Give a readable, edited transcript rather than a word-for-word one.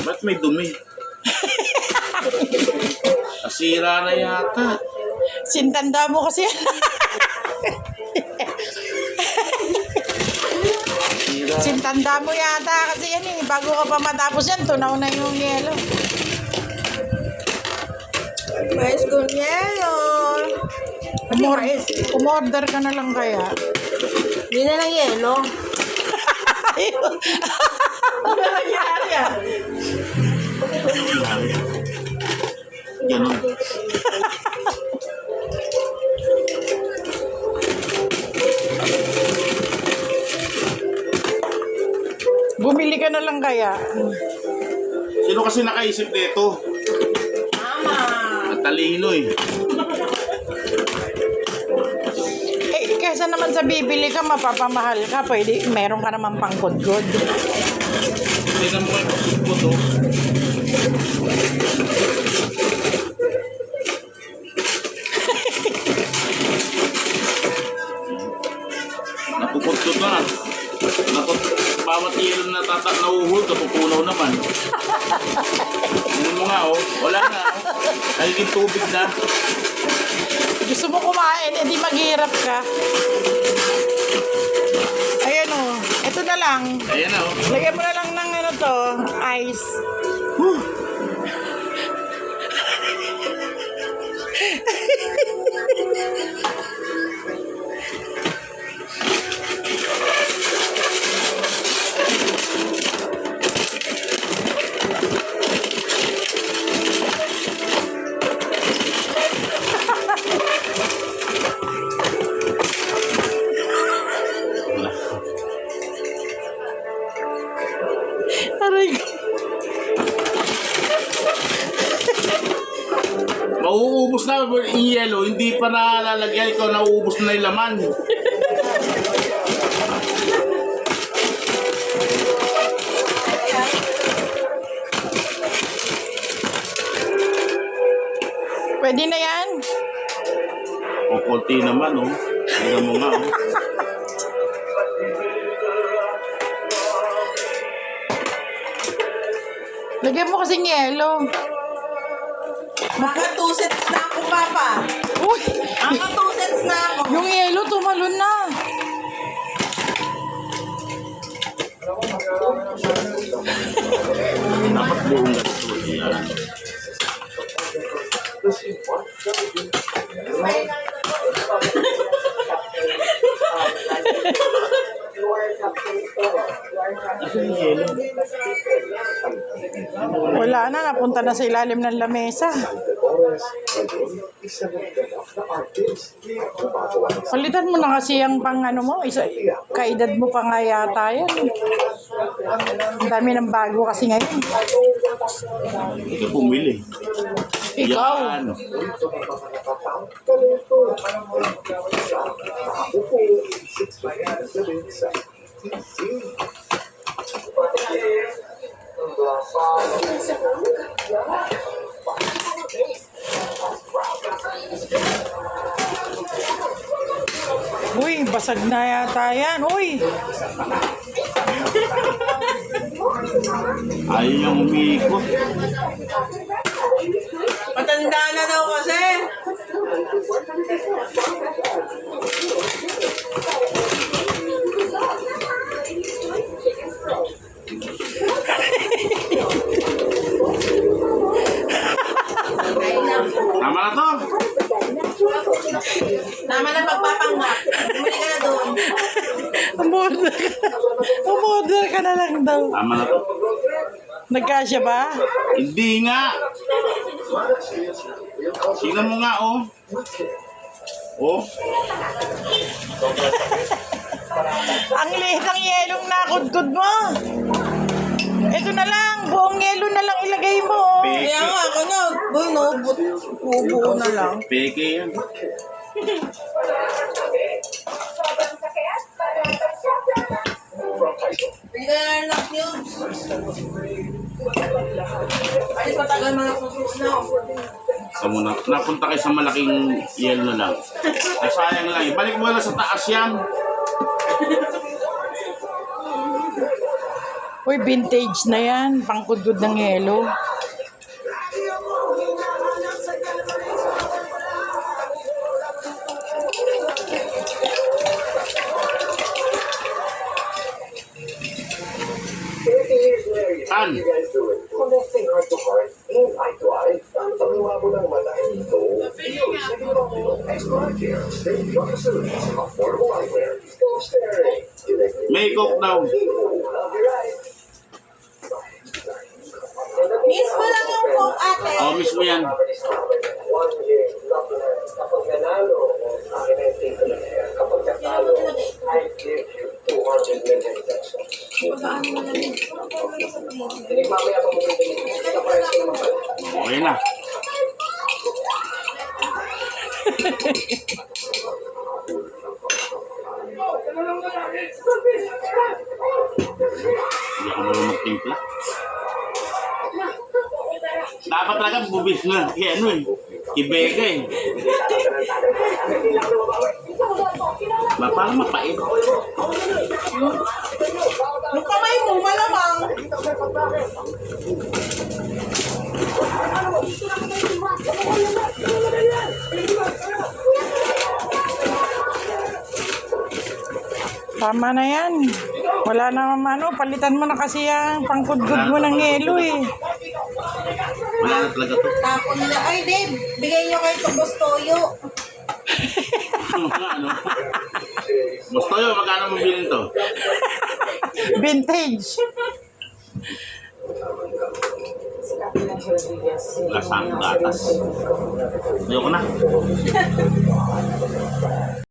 Ba't may dumi? Nasira na yata. Sintanda mo kasi. Nasira. Sintanda mo yata kasi yan eh. Bago ka pa matapos yan, tunaw na yung yelo. Mais con yelo. Umorder ka na lang kaya. Hindi na lang yelo. Ano nangyari ah? Ganun. Bumili ka na lang kaya. Sino kasi nakaisip nito? Mama. Matalino eh. Kesa naman sa bibili ka, mapapamahal ka, pwede, meron ka naman pang good. Tignan mo yung pagkikot oh. Napupuktot na. Bawat yelo na nauhod, napupunaw naman. Ano mo nga oh, wala na oh. Nagiging tubig na. Gusto mo kumain, edi maghirap ka. Ayan o, ito na lang. Ayan na oh. Lagyan mo na lang ng ano to, ice. Aray ko. Mauubos na yung yelo, hindi pa nalalagyan, ikaw nauubos na yung laman. Pwede na yan. O konti naman oh. Tignan mo nga oh. Lagyan mo kasing yelo. Mga 2 sets na ako, Papa. Uy! Mga 2 sets na ako. Yung yelo tumalon na. Dapat buong ganito yan. Wala na, napunta na sa ilalim ng lamesa. Palitan mo na kasi yung pang ano mo, kaedad mo pa nga yata yan. Ang dami ng bago kasi ngayon. Ikaw pumili. Ikaw. Yan. Uy, basag na yata yan. Uy! Ayaw niyang umiikot. Matanda na daw kasi. Tama na to. Tama na pagpapanggap. Bumili ka na doon. Umorder ka na lang daw. Tama na to. Nagkasya ba? Hindi nga. Tingnan mo nga oh. Oh. Ang liit ng yelong nakudkod mo. Ito na lang, buong yelo na lang ilagay mo. Kaya nga ako na. Boy, no. Buo na lang. Peke yan. Pili ka na ng cubes. Ay, patagal mga susunod na. Sa muna, napunta kayo sa malaking yelo na lang. Ay, sayang lang. Balik mo lang sa taas yan. Uy, vintage na yan. Pangkudkod ng yelo. Saan? Connecting heart to heart and eye to eye. Ang pangalawa mo ng mata ito. Extra care. State your facilities. Affordable eyewear. Go staring. May coke daw. Miss mo lang yung phone, ate. Oo, miss mo yan. Kapag nanalo, akin ang tito na kaya. Kapag natalo, I give you 200 million pesos. Hindi mamaya pa mo ito. Kapares ko naman pala. Okay na. Hindi ako marunong magtimpla. Dapat talaga bubis na. Kaya ano eh. Kibeka eh. Parang mapait. Yung kamay mo, malamang. Tama na yan. Wala na ano, palitan mo na kasi ang pangkudkod mo ng yelo eh. Wala na talaga to. Tapon nila. Ay, Dave, bigay nyo kay Tubos Toyo. Ano? Gusto yun, magkano mo bilhin to? Vintage. Lasang gatas. Ayoko na.